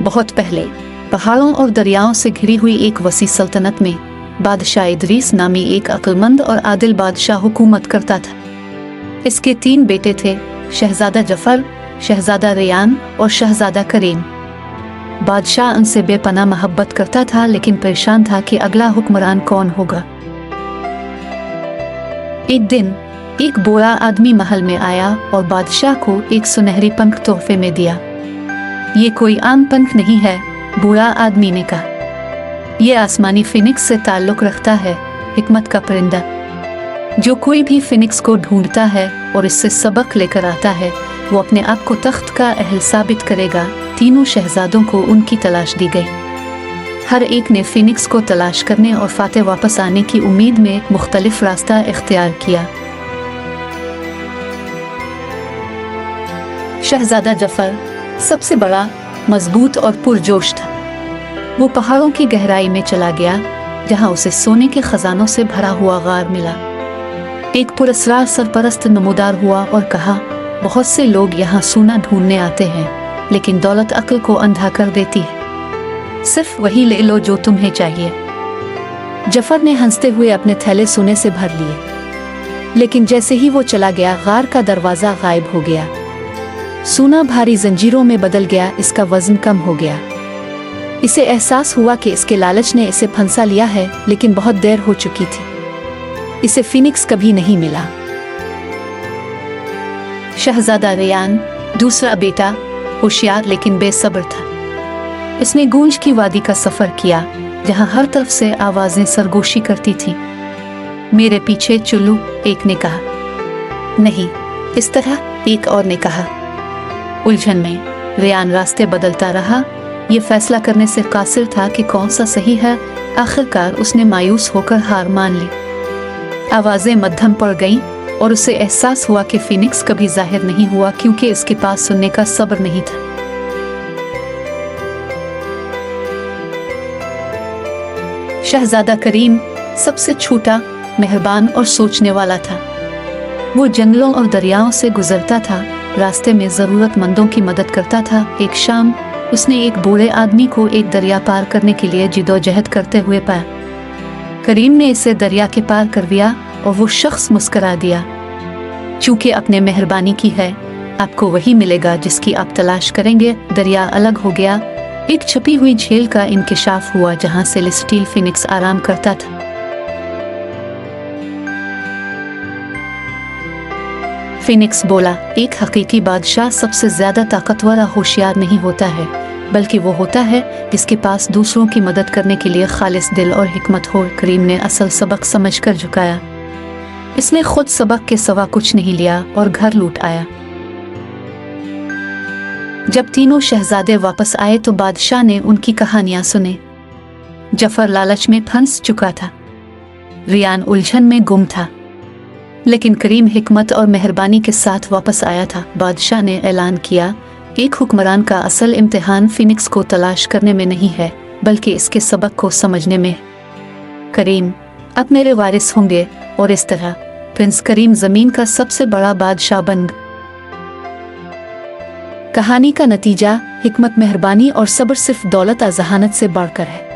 बहुत पहले पहाड़ों और दरियाओं से घिरी हुई एक वसी सल्तनत में बादशाह इदरीस नामी एक अक्लमंद और आदिल बादशाह हुकूमत करता था। इसके 3 बेटे थे, शहजादा जफर, शहजादा रेयान और शहजादा करीम। बादशाह उनसे बेपनाह मोहब्बत करता था, लेकिन परेशान था कि अगला हुक्मरान कौन होगा। एक दिन एक बूढ़ा आदमी महल में आया और बादशाह को एक सुनहरी पंख तोहफे में दिया। ये कोई आम पंख नहीं है, बूढ़ा आदमी ने कहा। यह आसमानी फिनिक्स से ताल्लुक रखता है, हिकमत का परिंदा। जो कोई भी फिनिक्स को ढूंढता है और इससे सबक लेकर आता है, वो अपने आप को तख्त का अहल साबित करेगा। तीनों शहजादों को उनकी तलाश दी गई। हर एक ने फिनिक्स को तलाश करने और फातेह वापस आने की उम्मीद में मुख्तलिफ रास्ता इख्तियार किया। शहजादा जफर सबसे बड़ा, मजबूत और पुरजोश था। वो पहाड़ों की गहराई में चला गया, जहां उसे सोने के खजानों से भरा हुआ गार मिला। एक पुरस्रार सरपरस्त नमूदार हुआ और कहा, बहुत से लोग यहाँ सोना ढूंढने आते हैं, लेकिन दौलत अक्ल को अंधा कर देती है। सिर्फ वही ले लो जो तुम्हें चाहिए। जफर ने हंसते हुए अपने थैले सोने से भर लिए, लेकिन जैसे ही वो चला गया, गार का दरवाजा गायब हो गया। सोना भारी जंजीरों में बदल गया, इसका वजन कम हो गया। इसे एहसास हुआ कि इसके लालच ने इसे फंसा लिया है, लेकिन बहुत देर हो चुकी थी। इसे फिनिक्स कभी नहीं मिला। शहजादा रेयान, दूसरा बेटा, होशियार लेकिन बेसब्र था। इसने गूंज की वादी का सफर किया, जहां हर तरफ से आवाजें सरगोशी करती थीं। मेरे पीछे चुल्लू, एक ने कहा। नहीं, इस तरह, एक और ने कहा। उलझन में रेयान रास्ते बदलता रहा। ये फैसला करने से कासिर था कि कौन सा सही है। आखिरकार उसने मायूस होकर हार मान ली। आवाजें मध्यम पड़ गईं और उसे एहसास हुआ कि फिनिक्स कभी जाहिर नहीं हुआ, क्योंकि इसके पास सुनने का सब्र नहीं था। शहजादा करीम सबसे छोटा, मेहरबान और सोचने वाला था। वो जंगलों और दरियाओं से गुजरता था, रास्ते में जरूरतमंदों की मदद करता था। एक शाम उसने एक बूढ़े आदमी को एक दरिया पार करने के लिए जिदोजहद करते हुए पाया। करीम ने इसे दरिया के पार कर दिया और वो शख्स मुस्करा दिया। चूंकि आपने मेहरबानी की है, आपको वही मिलेगा जिसकी आप तलाश करेंगे। दरिया अलग हो गया। एक छपी हुई झील का इंकिशाफ हुआ, जहां सेलेस्टियल फिनिक्स आराम करता था। फिनिक्स बोला, एक हकीकी बादशाह सबसे ज्यादा ताकतवर और होशियार नहीं होता है, बल्कि वो होता है जिसके पास दूसरों की मदद करने के लिए खालिस दिल और हिकमत हो। करीम ने असल सबक समझकर झुकाया। इसने खुद सबक के सिवा कुछ नहीं लिया और घर लौट आया। जब तीनों शहजादे वापस आए तो बादशाह ने उनकी कहानियां सुने। जफर लालच में फंस चुका था, रेयान उलझन में गुम था, लेकिन करीम हिकमत और मेहरबानी के साथ वापस आया था। बादशाह ने ऐलान किया, एक हुक्मरान का असल इम्तिहान फिनिक्स को तलाश करने में नहीं है, बल्कि इसके सबक को समझने में। करीम अब मेरे वारिस होंगे, और इस तरह प्रिंस करीम जमीन का सबसे बड़ा बादशाह बन गया। कहानी का नतीजा, हिकमत, मेहरबानी और सब्र सिर्फ दौलत और जहानत से बढ़कर है।